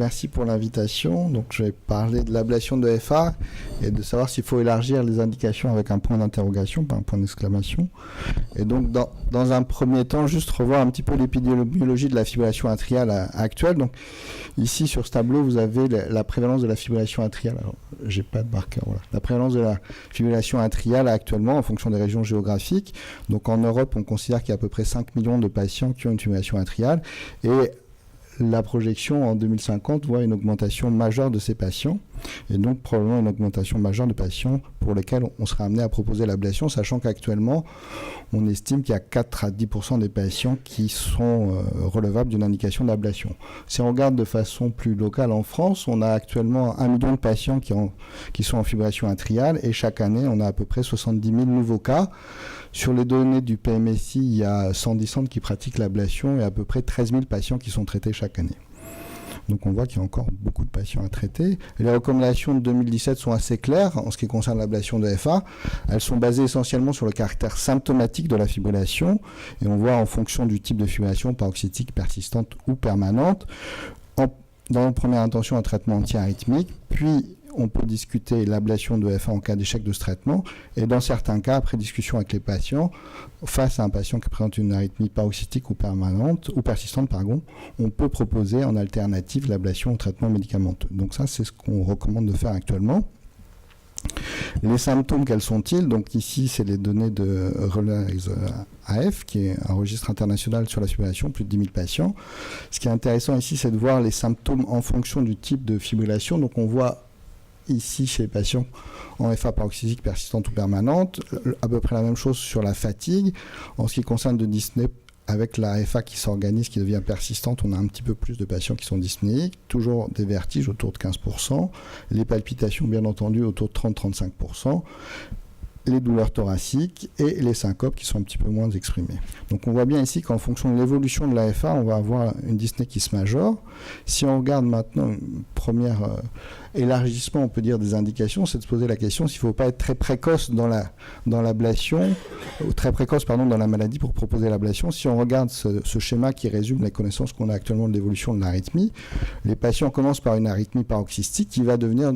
merci pour l'invitation. Donc, je vais parler de l'ablation de FA et de savoir s'il faut élargir les indications avec un point d'interrogation, pas un point d'exclamation. Et donc, dans un premier temps, juste revoir un petit peu l'épidémiologie de la fibrillation atriale actuelle. Donc, ici, sur ce tableau, vous avez la prévalence de la fibrillation atriale. Alors, j'ai pas de marqueur. Voilà. La prévalence de la fibrillation atriale actuellement, en fonction des régions géographiques. Donc, en Europe, on considère qu'il y a à peu près 5 millions de patients qui ont une fibrillation atriale. Et la projection en 2050 voit une augmentation majeure de ces patients et donc probablement une augmentation majeure de patients pour lesquels on sera amené à proposer l'ablation, sachant qu'actuellement on estime qu'il y a 4 à 10% des patients qui sont relevables d'une indication d'ablation. Si on regarde de façon plus locale en France, on a actuellement 1 million de patients qui sont en fibrillation atriale et chaque année on a à peu près 70 000 nouveaux cas. Sur les données du PMSI, il y a 110 centres qui pratiquent l'ablation et à peu près 13 000 patients qui sont traités chaque année. Donc on voit qu'il y a encore beaucoup de patients à traiter. Et les recommandations de 2017 sont assez claires en ce qui concerne l'ablation de FA. Elles sont basées essentiellement sur le caractère symptomatique de la fibrillation. Et on voit en fonction du type de fibrillation, paroxytique, persistante ou permanente, dans une première intention un traitement anti-arythmique, puis on peut discuter l'ablation de FA en cas d'échec de ce traitement et dans certains cas, après discussion avec les patients, face à un patient qui présente une arythmie paroxytique ou permanente ou persistante, on peut proposer en alternative l'ablation au traitement médicamenteux. Donc ça, c'est ce qu'on recommande de faire actuellement. Les symptômes, quels sont-ils? Donc ici, c'est les données de Realize AF, qui est un registre international sur la fibrillation, plus de 10 000 patients. Ce qui est intéressant ici, c'est de voir les symptômes en fonction du type de fibrillation. Donc on voit ici, chez les patients en FA paroxytique persistante ou permanente, à peu près la même chose sur la fatigue. En ce qui concerne de dyspnée, avec la FA qui s'organise, qui devient persistante, on a un petit peu plus de patients qui sont dyspnéiques, toujours des vertiges autour de 15%, les palpitations bien entendu autour de 30-35%, les douleurs thoraciques et les syncopes qui sont un petit peu moins exprimées. Donc on voit bien ici qu'en fonction de l'évolution de la FA, on va avoir une dyspnée qui se majore. Si on regarde maintenant un premier élargissement, on peut dire, des indications, c'est de se poser la question s'il ne faut pas être très précoce dans l'ablation, ou très précoce dans la maladie pour proposer l'ablation. Si on regarde ce schéma qui résume les connaissances qu'on a actuellement de l'évolution de l'arythmie, les patients commencent par une arythmie paroxystique qui va devenir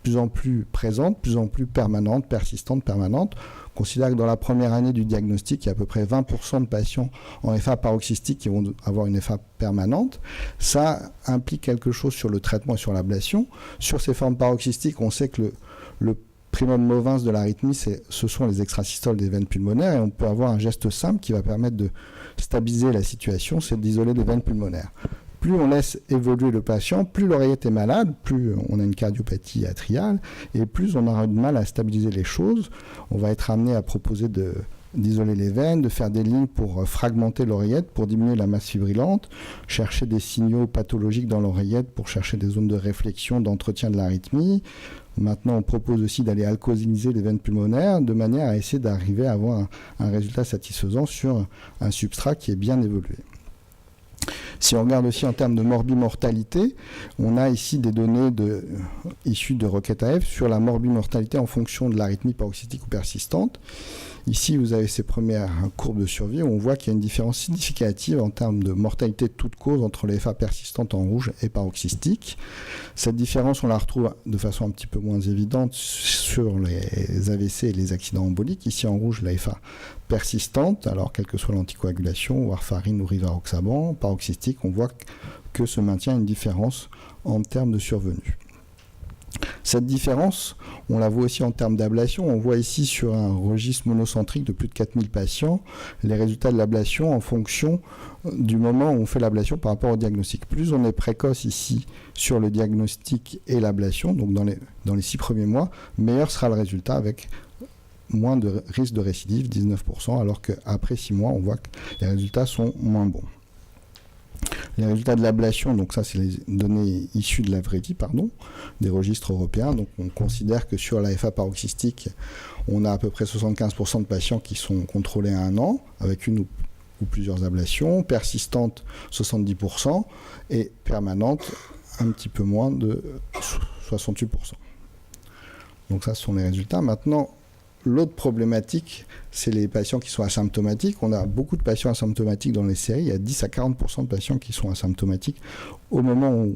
plus en plus présente, plus en plus permanente, persistante, permanente. On considère que dans la première année du diagnostic, il y a à peu près 20% de patients en FA paroxystique qui vont avoir une FA permanente. Ça implique quelque chose sur le traitement et sur l'ablation. Sur ces formes paroxystiques, on sait que le primum movens de l'arythmie, ce sont les extrasystoles des veines pulmonaires et on peut avoir un geste simple qui va permettre de stabiliser la situation, c'est d'isoler les veines pulmonaires. Plus on laisse évoluer le patient, plus l'oreillette est malade, plus on a une cardiopathie atriale, et plus on aura du mal à stabiliser les choses. On va être amené à proposer d'isoler les veines, de faire des lignes pour fragmenter l'oreillette, pour diminuer la masse fibrillante, chercher des signaux pathologiques dans l'oreillette pour chercher des zones de réflexion, d'entretien de l'arythmie. Maintenant, on propose aussi d'aller alcooliniser les veines pulmonaires de manière à essayer d'arriver à avoir un résultat satisfaisant sur un substrat qui est bien évolué. Si on regarde aussi en termes de morbimortalité, on a ici des données issues de requêtes AF sur la morbimortalité en fonction de l'arythmie paroxystique ou persistante. Ici, vous avez ces premières courbes de survie où on voit qu'il y a une différence significative en termes de mortalité de toute cause entre les FA persistantes en rouge et paroxystiques. Cette différence, on la retrouve de façon un petit peu moins évidente sur les AVC et les accidents emboliques. Ici, en rouge, la FA persistante, alors quelle que soit l'anticoagulation, warfarine ou rivaroxaban, paroxystique, on voit que se maintient une différence en termes de survenue. Cette différence, on la voit aussi en termes d'ablation. On voit ici sur un registre monocentrique de plus de 4000 patients les résultats de l'ablation en fonction du moment où on fait l'ablation par rapport au diagnostic. Plus on est précoce ici sur le diagnostic et l'ablation, donc dans les 6 premiers mois, meilleur sera le résultat avec moins de risque de récidive, 19%, alors qu'après 6 mois, on voit que les résultats sont moins bons. Les résultats de l'ablation, donc ça c'est les données issues de l'AVREDI, des registres européens. Donc on considère que sur la FA paroxystique, on a à peu près 75% de patients qui sont contrôlés à 1 an, avec une ou plusieurs ablations, persistantes 70%, et permanentes un petit peu moins de 68%. Donc ça ce sont les résultats. Maintenant, l'autre problématique, c'est les patients qui sont asymptomatiques. On a beaucoup de patients asymptomatiques dans les séries. Il y a 10 à 40% de patients qui sont asymptomatiques au moment où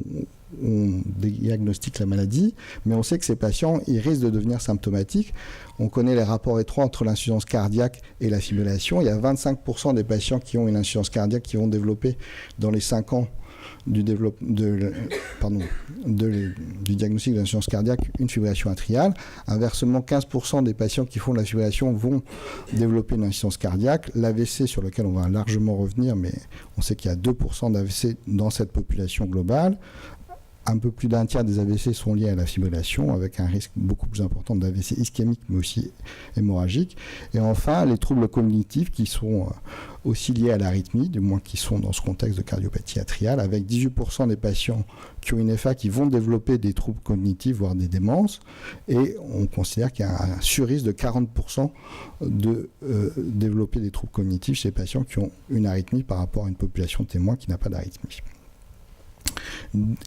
on diagnostique la maladie, mais on sait que ces patients, ils risquent de devenir symptomatiques. On connaît les rapports étroits entre l'insuffisance cardiaque et la fibrillation. Il y a 25% des patients qui ont une insuffisance cardiaque qui vont développer dans les 5 ans du diagnostic de l'insuffisance cardiaque une fibrillation atriale. Inversement, 15% des patients qui font de la fibrillation vont développer une insuffisance cardiaque. L'AVC, sur lequel on va largement revenir, mais on sait qu'il y a 2% d'AVC dans cette population globale. Un peu plus d'un tiers des AVC sont liés à la fibrillation, avec un risque beaucoup plus important d'AVC ischémique, mais aussi hémorragique. Et enfin, les troubles cognitifs qui sont aussi liés à l'arythmie, du moins qui sont dans ce contexte de cardiopathie atriale, avec 18% des patients qui ont une FA qui vont développer des troubles cognitifs, voire des démences. Et on considère qu'il y a un surrisque de 40% de développer des troubles cognitifs chez les patients qui ont une arythmie par rapport à une population témoin qui n'a pas d'arythmie.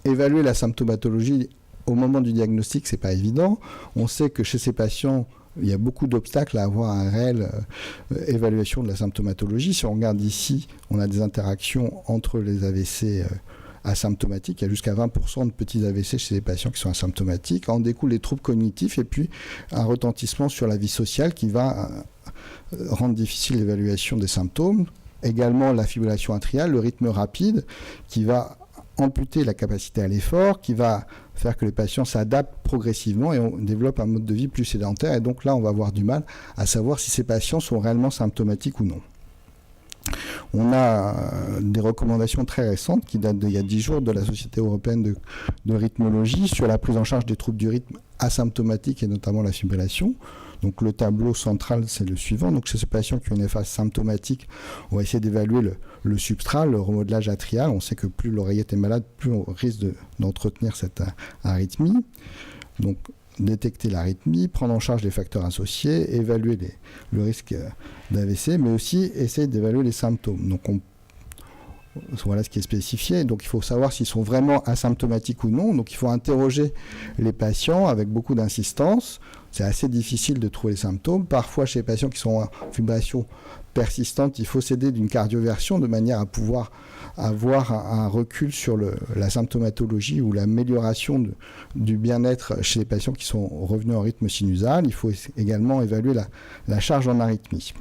Évaluer la symptomatologie au moment du diagnostic, c'est pas évident. On sait que chez ces patients, il y a beaucoup d'obstacles à avoir une réelle évaluation de la symptomatologie. Si on regarde ici, on a des interactions entre les AVC asymptomatiques. Il y a jusqu'à 20% de petits AVC chez les patients qui sont asymptomatiques. En découlent les troubles cognitifs et puis un retentissement sur la vie sociale qui va rendre difficile l'évaluation des symptômes. Également la fibrillation atriale, le rythme rapide qui va amputer la capacité à l'effort, qui va faire que les patients s'adaptent progressivement et on développe un mode de vie plus sédentaire. Et donc là, on va avoir du mal à savoir si ces patients sont réellement symptomatiques ou non. On a des recommandations très récentes qui datent d'il y a 10 jours de la Société européenne de rythmologie sur la prise en charge des troubles du rythme asymptomatiques et notamment la fibrillation. Donc le tableau central, c'est le suivant. Donc chez ces patients qui ont une phase symptomatique, on va essayer d'évaluer le substrat, le remodelage atrial. On sait que plus l'oreillette est malade, plus on risque d'entretenir cette arythmie. Donc détecter l'arythmie, prendre en charge les facteurs associés, évaluer le risque d'AVC, mais aussi essayer d'évaluer les symptômes. Donc voilà ce qui est spécifié. Donc il faut savoir s'ils sont vraiment asymptomatiques ou non. Donc il faut interroger les patients avec beaucoup d'insistance. C'est assez difficile de trouver les symptômes. Parfois, chez les patients qui sont en fibrillation persistante, il faut s'aider d'une cardioversion de manière à pouvoir avoir un recul sur la symptomatologie ou l'amélioration du bien-être chez les patients qui sont revenus en rythme sinusal. Il faut également évaluer la charge en arythmie.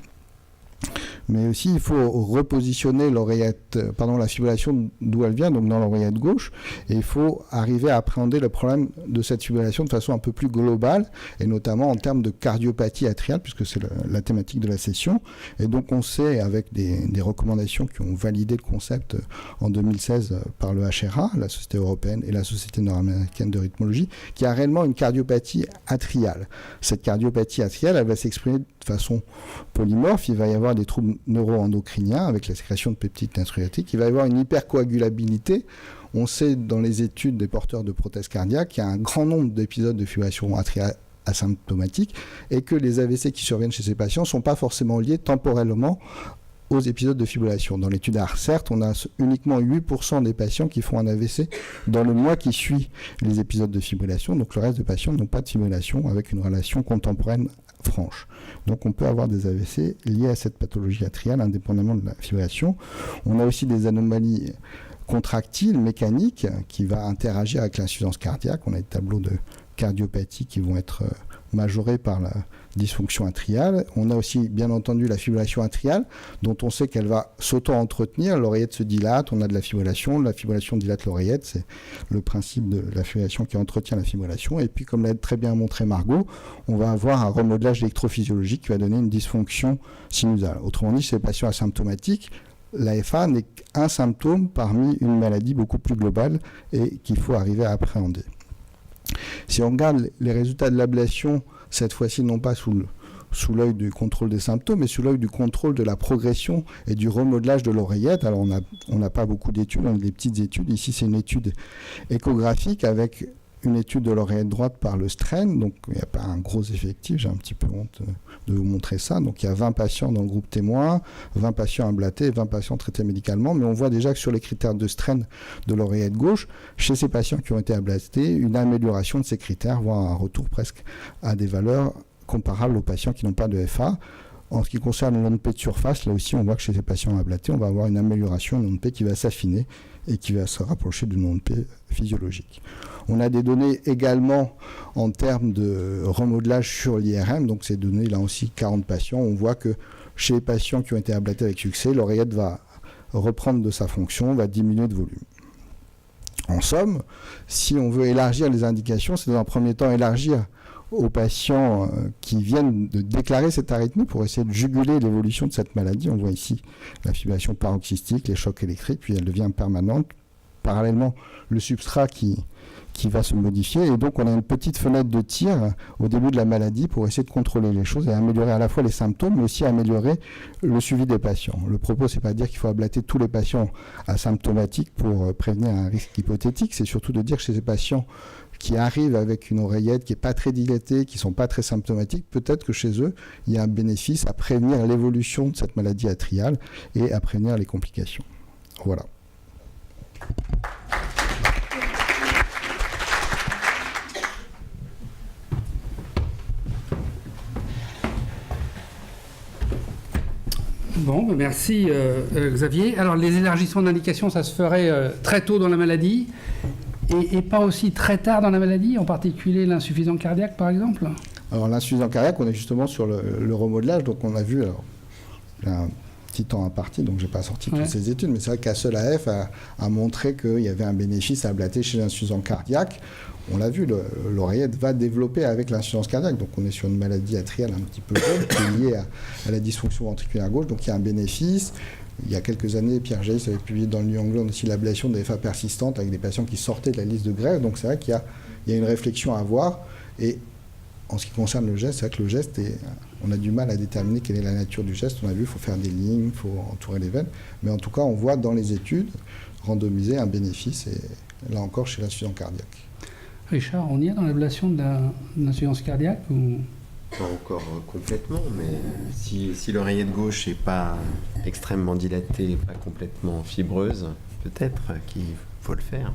Mais aussi, il faut repositionner la fibrillation d'où elle vient, donc dans l'oreillette gauche, et il faut arriver à appréhender le problème de cette fibrillation de façon un peu plus globale, et notamment en termes de cardiopathie atriale, puisque c'est la thématique de la session. Et donc, on sait, avec des recommandations qui ont validé le concept en 2016 par le HRA, la Société européenne et la Société nord-américaine de rythmologie, qu'il y a réellement une cardiopathie atriale. Cette cardiopathie atriale, elle va s'exprimer de façon polymorphe. Il va y avoir des troubles neuroendocriniens avec la sécrétion de peptides natriurétiques. Il va y avoir une hypercoagulabilité. On sait dans les études des porteurs de prothèses cardiaques qu'il y a un grand nombre d'épisodes de fibrillation atriale asymptomatique et que les AVC qui surviennent chez ces patients ne sont pas forcément liés temporellement aux épisodes de fibrillation. Dans l'étude ARCERT, on a uniquement 8% des patients qui font un AVC dans le mois qui suit les épisodes de fibrillation. Donc le reste des patients n'ont pas de fibrillation avec une relation contemporaine franche. Donc on peut avoir des AVC liés à cette pathologie atriale indépendamment de la fibrillation. On a aussi des anomalies contractiles, mécaniques, qui va interagir avec l'insuffisance cardiaque. On a des tableaux de cardiopathie qui vont être majorés par la dysfonction atriale. On a aussi, bien entendu, la fibrillation atriale, dont on sait qu'elle va s'auto-entretenir. L'oreillette se dilate, on a de la fibrillation dilate l'oreillette. C'est le principe de la fibrillation qui entretient la fibrillation. Et puis, comme l'a très bien montré Margot, on va avoir un remodelage électrophysiologique qui va donner une dysfonction sinusale. Autrement dit, chez les patients asymptomatiques, l'AFA n'est qu'un symptôme parmi une maladie beaucoup plus globale et qu'il faut arriver à appréhender. Si on regarde les résultats de l'ablation, cette fois-ci non pas sous l'œil du contrôle des symptômes, mais sous l'œil du contrôle de la progression et du remodelage de l'oreillette. Alors on n'a pas beaucoup d'études, on a des petites études. Ici c'est une étude échographique avec une étude de l'oreillette droite par le strain, donc il n'y a pas un gros effectif, j'ai un petit peu honte de vous montrer ça. Donc il y a 20 patients dans le groupe témoin, 20 patients ablatés, 20 patients traités médicalement, mais on voit déjà que sur les critères de strain de l'oreillette gauche, chez ces patients qui ont été ablatés, une amélioration de ces critères, voire un retour presque à des valeurs comparable aux patients qui n'ont pas de FA. En ce qui concerne l'ONP de surface, là aussi, on voit que chez ces patients ablatés, on va avoir une amélioration, une ONP qui va s'affiner et qui va se rapprocher d'une ONP physiologique. On a des données également en termes de remodelage sur l'IRM, donc ces données, là aussi, 40 patients. On voit que chez les patients qui ont été ablatés avec succès, l'oreillette va reprendre de sa fonction, va diminuer de volume. En somme, si on veut élargir les indications, c'est dans un premier temps élargir aux patients qui viennent de déclarer cette arythmie pour essayer de juguler l'évolution de cette maladie. On voit ici la fibrillation paroxystique, les chocs électriques, puis elle devient permanente. Parallèlement, le substrat qui va se modifier. Et donc, on a une petite fenêtre de tir au début de la maladie pour essayer de contrôler les choses et améliorer à la fois les symptômes, mais aussi améliorer le suivi des patients. Le propos, c'est pas de dire qu'il faut ablater tous les patients asymptomatiques pour prévenir un risque hypothétique. C'est surtout de dire que chez ces patients qui arrivent avec une oreillette qui n'est pas très dilatée, qui ne sont pas très symptomatiques, peut-être que chez eux, il y a un bénéfice à prévenir l'évolution de cette maladie atriale et à prévenir les complications. Voilà. Bon, merci Xavier. Alors les élargissements d'indication, ça se ferait très tôt dans la maladie et pas aussi très tard dans la maladie, en particulier l'insuffisance cardiaque par exemple? Alors l'insuffisance cardiaque, on est justement sur le remodelage, donc on a vu, alors, un petit temps imparti, donc je n'ai pas sorti toutes ces études, mais c'est vrai qu'ASSEUL-AF a montré qu'il y avait un bénéfice à ablater chez l'insuffisance cardiaque. On l'a vu, l'oreillette va développer avec l'insuffisance cardiaque, donc on est sur une maladie atriale un petit peu jeune qui est liée à la dysfonction ventriculaire gauche, donc il y a un bénéfice. Il y a quelques années, Pierre Jaïs avait publié dans le New England aussi l'ablation des FA persistantes avec des patients qui sortaient de la liste de grève, donc c'est vrai qu'il y a une réflexion à avoir. Et en ce qui concerne le geste, c'est vrai que le geste, on a du mal à déterminer quelle est la nature du geste. On a vu, il faut faire des lignes, il faut entourer les veines, mais en tout cas, on voit dans les études randomisées un bénéfice, et là encore chez l'insuffisance cardiaque. Richard, on y est dans l'ablation de l'insuffisance cardiaque ou... Pas encore complètement, mais si l'oreillette gauche n'est pas extrêmement dilatée, pas complètement fibreuse, peut-être qu'il faut le faire.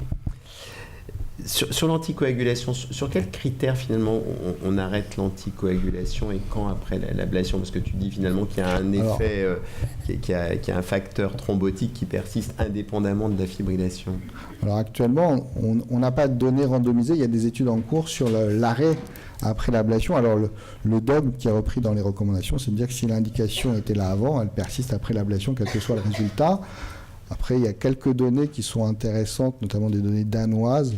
Sur l'anticoagulation, sur quels critères finalement on arrête l'anticoagulation et quand après l'ablation? Parce que tu dis finalement qu'il y a un effet, qu'il y a un facteur thrombotique qui persiste indépendamment de la fibrillation. Alors actuellement, on n'a pas de données randomisées. Il y a des études en cours sur l'arrêt après l'ablation. Alors le dogme qui est repris dans les recommandations, c'est de dire que si l'indication était là avant, elle persiste après l'ablation, quel que soit le résultat. Après, il y a quelques données qui sont intéressantes, notamment des données danoises,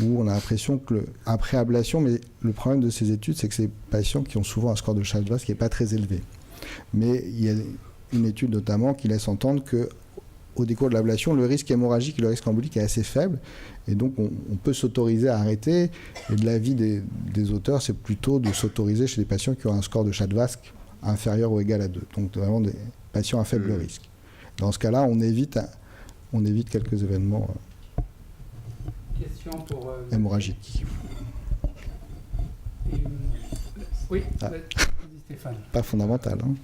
où on a l'impression que après ablation, mais le problème de ces études, c'est que c'est des patients qui ont souvent un score de Chadwick qui n'est pas très élevé. Mais il y a une étude notamment qui laisse entendre qu'au décours de l'ablation, le risque hémorragique et le risque embolique est assez faible. Et donc, on peut s'autoriser à arrêter. Et de l'avis des auteurs, c'est plutôt de s'autoriser chez des patients qui ont un score de Chadwick inférieur ou égal à 2. Donc, vraiment des patients à faible risque. Dans ce cas-là, on évite quelques événements hémorragiques. Oui, Stéphane. Pas fondamental. Hein.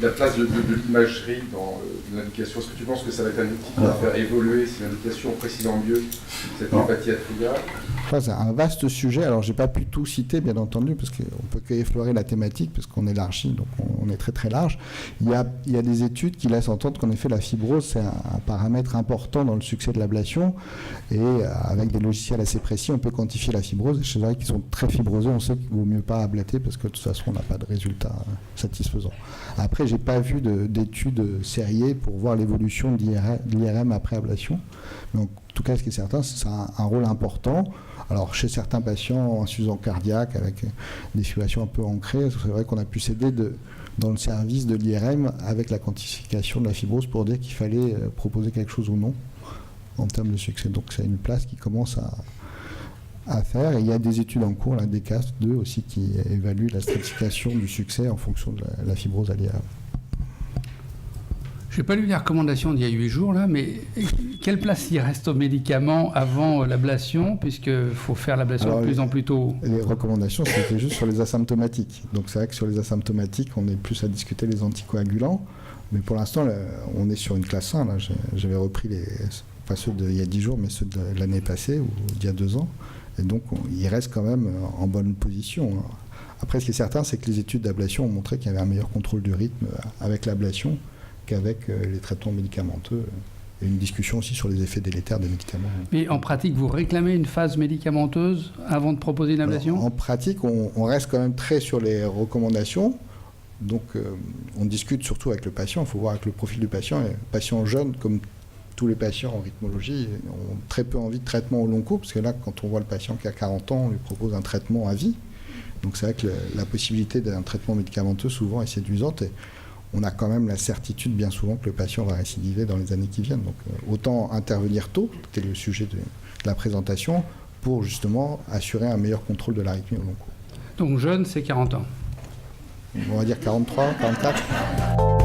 La place de l'imagerie dans l'indication, est-ce que tu penses que ça va être un outil qui va faire évoluer si l'indication précise mieux cette empathie atriale? C'est un vaste sujet. Alors, je n'ai pas pu tout citer, bien entendu, parce qu'on ne peut qu'effleurer la thématique, parce qu'on élargit, donc on est très très large. Il y a des études qui laissent entendre qu'en effet, la fibrose, c'est un paramètre important dans le succès de l'ablation. Et avec des logiciels assez précis, on peut quantifier la fibrose. Et chez ceux qui sont très fibrosés, on sait qu'il vaut mieux pas ablater, parce que de toute façon, on n'a pas de résultat satisfaisant. Après, je n'ai pas vu d'études sérieuses pour voir l'évolution de l'IRM après ablation. Donc, en tout cas, ce qui est certain, c'est que ça a un rôle important. Alors, chez certains patients insuffisants cardiaques, avec des fibrillations un peu ancrées, c'est vrai qu'on a pu s'aider dans le service de l'IRM avec la quantification de la fibrose pour dire qu'il fallait proposer quelque chose ou non en termes de succès. Donc, c'est une place qui commence à faire. Et il y a des études en cours, la DCAST2 aussi, qui évaluent la stratification du succès en fonction de la fibrose à l'IRM. Je n'ai pas lu les recommandations d'il y a 8 jours, là, mais quelle place il reste aux médicaments avant l'ablation, puisqu'il faut faire l'ablation de plus en plus tôt? Les recommandations, c'était juste sur les asymptomatiques. Donc c'est vrai que sur les asymptomatiques, on est plus à discuter les anticoagulants. Mais pour l'instant, on est sur une classe 1. Là. J'avais repris pas ceux d'il y a 10 jours, mais ceux de l'année passée, ou d'il y a 2 ans. Et donc, il reste quand même en bonne position. Après, ce qui est certain, c'est que les études d'ablation ont montré qu'il y avait un meilleur contrôle du rythme avec l'ablation qu'avec les traitements médicamenteux. Et une discussion aussi sur les effets délétères des médicaments. Mais en pratique, vous réclamez une phase médicamenteuse avant de proposer une ablation ? Alors, en pratique, on reste quand même très sur les recommandations. Donc, on discute surtout avec le patient. Il faut voir avec le profil du patient. Les patients jeunes, comme tous les patients en rythmologie, ont très peu envie de traitement au long cours, parce que là, quand on voit le patient qui a 40 ans, on lui propose un traitement à vie. Donc, c'est vrai que la possibilité d'un traitement médicamenteux, souvent, est séduisante. Et on a quand même la certitude, bien souvent, que le patient va récidiver dans les années qui viennent. Donc, autant intervenir tôt, c'était le sujet de la présentation, pour justement assurer un meilleur contrôle de l'arythmie au long cours. Donc jeune, c'est 40 ans. On va dire 43, 44.